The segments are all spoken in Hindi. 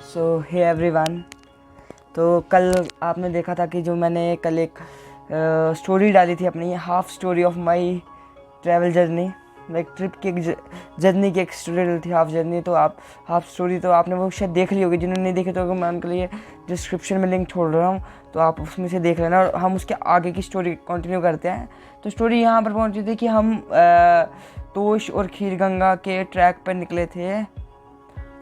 सो हे एवरीवन। तो कल आपने देखा था कि जो मैंने कल एक स्टोरी डाली थी अपनी half story of my travel journey, like trip की एक जर्नी की एक स्टोरी डाली थी, हाफ जर्नी। तो आप हाफ स्टोरी तो आपने वो शायद देख ली होगी, जिन्होंने नहीं देखी तो मैं उनके लिए डिस्क्रिप्शन में लिंक छोड़ रहा हूँ, तो आप उसमें से देख लेना। और हम उसके आगे की स्टोरी कंटिन्यू करते हैं। तो स्टोरी यहाँ पर पहुँची थी कि हम तोश और खीरगंगा के ट्रैक पर निकले थे।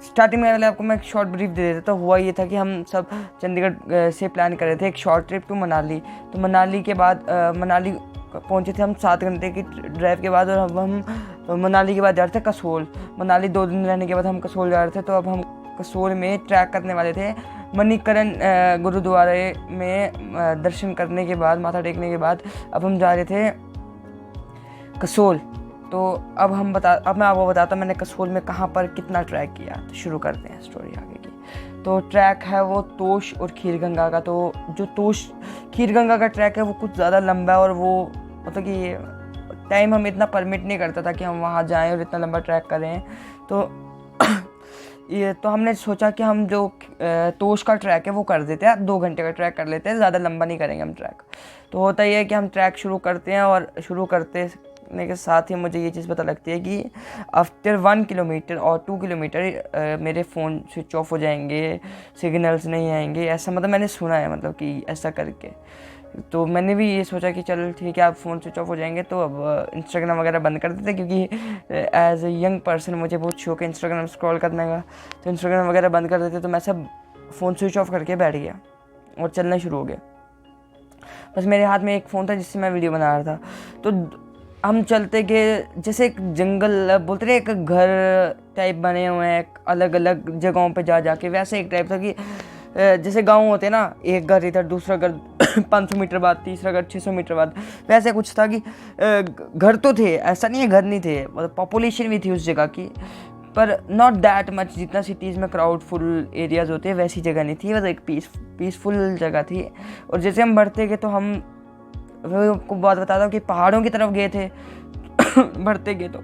स्टार्टिंग में पहले आपको मैं एक शॉर्ट ब्रीफ दे देता। तो हुआ ये था कि हम सब चंडीगढ़ से प्लान कर रहे थे एक शॉर्ट ट्रिप टू मनाली। तो मनाली के बाद मनाली पहुंचे थे हम 7 घंटे की ड्राइव के बाद, और अब हम मनाली के बाद जा रहे थे कसोल। मनाली 2 दिन रहने के बाद हम कसोल जा रहे थे। तो अब हम कसोल में ट्रैक करने वाले थे। मणिकरण गुरुद्वारे में दर्शन करने के बाद, माथा टेकने के बाद अब हम जा रहे थे कसोल। तो अब मैं आपको बताता हूँ मैंने कसोल में कहाँ पर कितना ट्रैक किया। तो शुरू करते हैं स्टोरी आगे की। तो ट्रैक है वो तोश और खीरगंगा का। तो जो तोश खीरगंगा का ट्रैक है वो कुछ ज़्यादा लंबा है, और वो मतलब कि टाइम हमें इतना परमिट नहीं करता था कि हम वहाँ जाएं और इतना लंबा ट्रैक करें। तो तो हमने सोचा कि हम जो तोश का ट्रैक है वो कर देते हैं, 2 घंटे का ट्रैक कर लेते हैं, ज़्यादा लंबा नहीं करेंगे हम ट्रैक। तो होता ही है कि हम ट्रैक शुरू करते हैं, और शुरू करते के साथ ही मुझे ये चीज़ पता लगती है कि आफ्टर 1 किलोमीटर और 2 किलोमीटर मेरे फ़ोन स्विच ऑफ हो जाएंगे, सिग्नल्स नहीं आएंगे, ऐसा मतलब मैंने सुना है, मतलब कि ऐसा करके। तो मैंने भी ये सोचा कि चल ठीक है, आप फ़ोन स्विच ऑफ हो जाएंगे तो अब इंस्टाग्राम वगैरह बंद कर देते, क्योंकि एज ए यंग पर्सन मुझे बहुत शौक है इंस्टाग्राम स्क्रॉल करने का। तो इंस्टाग्राम वगैरह बंद कर देते। तो मैं सब फ़ोन स्विच ऑफ करके बैठ गया और चलना शुरू हो गया। बस मेरे हाथ में एक फ़ोन था जिससे मैं वीडियो बना रहा था। तो हम चलते गए, जैसे एक जंगल बोलते रहे, एक घर टाइप बने हुए हैं अलग अलग जगहों पे जा जाके, वैसे एक टाइप था कि जैसे गांव होते ना, एक घर इधर, दूसरा घर 500 मीटर बाद, तीसरा घर 600 मीटर बाद, वैसे कुछ था कि घर तो थे, ऐसा नहीं है घर नहीं थे, मतलब पॉपुलेशन भी थी उस जगह की, पर नॉट दैट मच जितना सिटीज़ में क्राउडफुल एरियाज़ होते हैं वैसी जगह नहीं थी, बस एक पीसफुल जगह थी। और जैसे हम बढ़ते गए तो हम आपको बात बताता हूँ कि पहाड़ों की तरफ गए थे। बढ़ते गए तो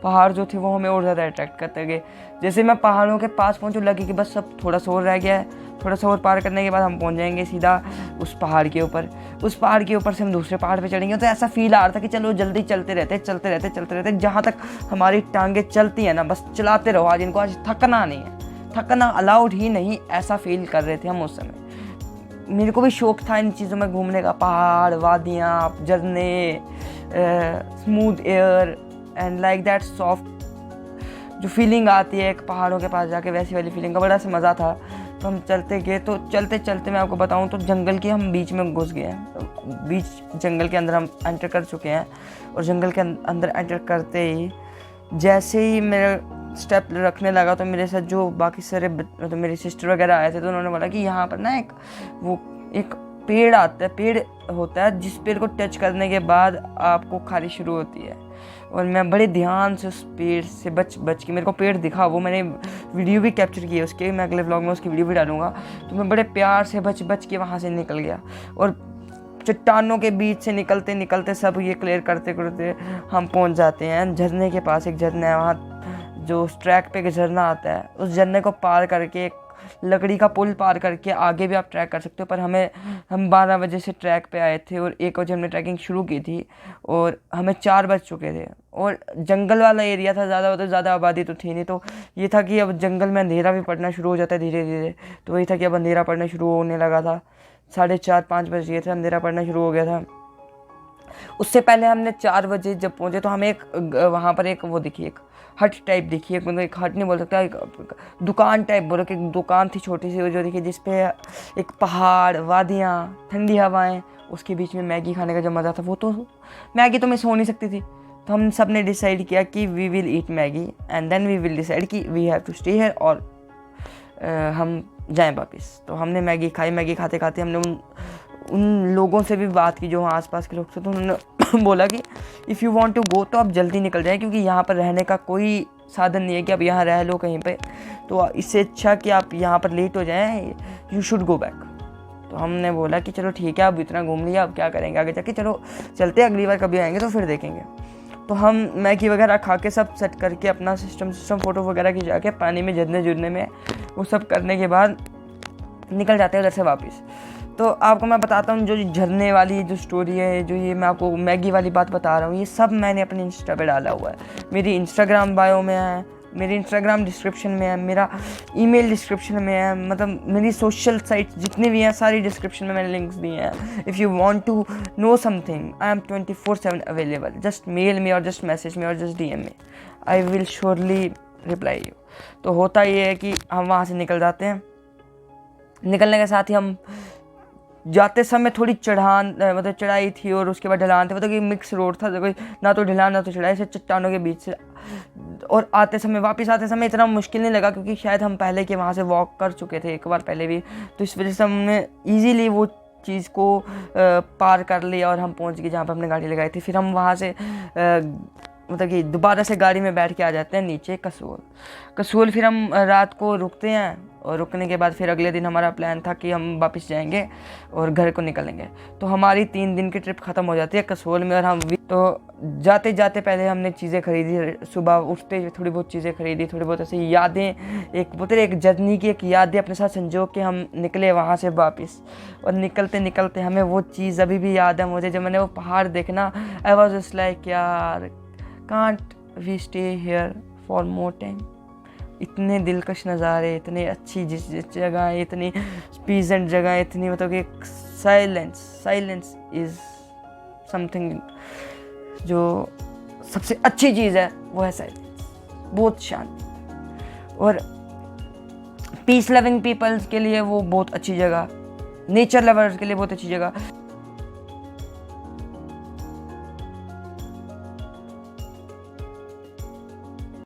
पहाड़ जो थे वो हमें और ज़्यादा अट्रैक्ट करते गए। जैसे मैं पहाड़ों के पास पहुँचूँ, लगी कि बस सब थोड़ा सा और रह गया है, थोड़ा सा और पार करने के बाद हम पहुँच जाएंगे सीधा उस पहाड़ के ऊपर। उस पहाड़ के ऊपर से हम दूसरे पहाड़ पे चढ़ेंगे। तो ऐसा फील आ रहा था कि चलो जल्दी चलते रहते, जहाँ तक हमारी टांगें चलती हैं ना, बस चलाते रहो, आज इनको आज थकना नहीं है, थकना अलाउड ही नहीं, ऐसा फील कर रहे थे हम उस समय। मेरे को भी शौक था इन चीज़ों में घूमने का, पहाड़, वादियाँ, झरने, smooth air and like that soft जो फीलिंग आती है एक पहाड़ों के पास जाके, वैसी वाली फीलिंग का बड़ा सा मज़ा था। तो हम चलते गए। तो चलते चलते मैं आपको बताऊं तो जंगल के हम बीच में घुस गए हैं। तो बीच जंगल के अंदर हम एंटर कर चुके हैं, और जंगल के अंदर एंटर करते ही जैसे ही मेरा स्टेप रखने लगा तो मेरे साथ जो बाकी सारे तो मेरी सिस्टर वगैरह आए थे, तो उन्होंने बोला कि यहाँ पर ना एक पेड़ आता है, पेड़ होता है जिस पेड़ को टच करने के बाद आपको खारिश शुरू होती है। और मैं बड़े ध्यान से उस पेड़ से बच के, मेरे को पेड़ दिखा, वो मैंने वीडियो भी कैप्चर की है उसके, मैं अगले व्लॉग में उसकी वीडियो भी डालूंगा। तो मैं बड़े प्यार से बच के वहाँ से निकल गया, और चट्टानों के बीच से निकलते निकलते सब ये क्लियर करते करते हम पहुँच जाते हैं झरने के पास। एक झरना है वहाँ, जो उस ट्रैक पे एक झरना आता है, उस झरने को पार करके एक लकड़ी का पुल पार करके आगे भी आप ट्रैक कर सकते हो। पर हम 12 बजे से ट्रैक पे आए थे, और 1 बजे हमने ट्रैकिंग शुरू की थी, और हमें 4 बज चुके थे। और जंगल वाला एरिया था, ज़्यादा आबादी तो थी नहीं। तो ये था कि अब जंगल में अंधेरा भी पड़ना शुरू हो जाता है धीरे धीरे। तो वही था कि अब अंधेरा पड़ना शुरू होने लगा था, 4:30-5 बज गए थे, अंधेरा पड़ना शुरू हो गया था। उससे पहले हमने 4 बजे जब पहुँचे तो हमें वहाँ पर एक वो दिखी, एक हट टाइप दिखी, मतलब एक हट नहीं बोल सकता, एक दुकान टाइप बोलो, कि एक दुकान थी छोटी सी जो दिखी, जिसपे एक पहाड़, वादियाँ, ठंडी हवाएं, उसके बीच में मैगी खाने का जो मज़ा था, वो तो मैगी तो मिस हो नहीं सकती थी। तो हम सब ने डिसाइड किया कि we will eat Maggi and then we will decide कि we have to stay here, और हम जाएँ वापस। तो हमने मैगी खाई। मैगी खाते खाते हमने उन लोगों से भी बात की जो वहाँ आसपास के लोग थे। तो उन्होंने बोला कि if you want to go तो आप जल्दी निकल जाएं, क्योंकि यहाँ पर रहने का कोई साधन नहीं है कि आप यहाँ रह लो कहीं पे। तो इससे अच्छा कि आप यहाँ पर लेट हो जाएं, यू शुड गो बैक। तो हमने बोला कि चलो ठीक है, अब इतना घूम लिया, अब क्या करेंगे आगे जाके, चलो चलते, अगली बार कभी आएंगे तो फिर देखेंगे। तो हम मैगी वगैरह खा के सब सेट करके अपना सिस्टम फ़ोटो वगैरह खिंचा के पानी में झरने जुरने में वो सब करने के बाद निकल जाते हैं उधर से वापस। तो आपको मैं बताता हूँ जो झरने वाली जो स्टोरी है, जो ये मैं आपको मैगी वाली बात बता रहा हूँ, ये सब मैंने अपने इंस्टा पे डाला हुआ है। मेरी इंस्टाग्राम बायो में है, मेरी इंस्टाग्राम डिस्क्रिप्शन में है, मेरा ईमेल डिस्क्रिप्शन में है, मतलब मेरी सोशल साइट जितनी भी हैं सारी डिस्क्रिप्शन में मैंने लिंक्स दिए हैं। If you want to know something I am 24/7 available, just mail me और जस्ट मैसेज मी और just DM me, I will surely reply you. तो होता ये है कि हम वहाँ से निकल जाते हैं। निकलने के साथ ही हम जाते समय थोड़ी चढ़ान मतलब चढ़ाई थी और उसके बाद ढलान थे, मतलब कि मिक्स रोड था, कोई ना तो ढलान ना तो चढ़ाई, से चट्टानों के बीच से। और आते समय वापस आते समय इतना मुश्किल नहीं लगा क्योंकि शायद हम पहले के वहाँ से वॉक कर चुके थे एक बार पहले भी, तो इस वजह से हमने ईजीली वो चीज़ को पार कर लिया और हम पहुँच गए जहाँ पर हमने गाड़ी लगाई थी। फिर हम वहाँ से मतलब कि दोबारा से गाड़ी में बैठ के आ जाते हैं नीचे कसोल। फिर हम रात को रुकते हैं और रुकने के बाद फिर अगले दिन हमारा प्लान था कि हम वापस जाएंगे और घर को निकलेंगे। तो हमारी 3 दिन की ट्रिप ख़त्म हो जाती है कसोल में। और हम तो जाते जाते पहले हमने चीज़ें खरीदी, सुबह उठते हुए थोड़ी बहुत चीज़ें खरीदी, थोड़ी बहुत ऐसे यादें, एक बोलते एक जर्नी की एक यादें अपने साथ संजो के हम निकले वहाँ से वापस। और निकलते निकलते हमें वो चीज़ अभी भी याद है मुझे, जब मैंने वो पहाड़ देखना, आई वॉज जस्ट लाइक यार can't we stay here for more time. इतने दिलकश नज़ारे, इतनी अच्छी जिस जगह, इतनी पीजेंट जगह, इतनी मतलब कि साइलेंस इज़ समथिंग, जो सबसे अच्छी चीज़ है वो है साइलेंस। बहुत शांत और पीस लविंग पीपल्स के लिए वो बहुत अच्छी जगह, नेचर लवर्स के लिए बहुत अच्छी जगह।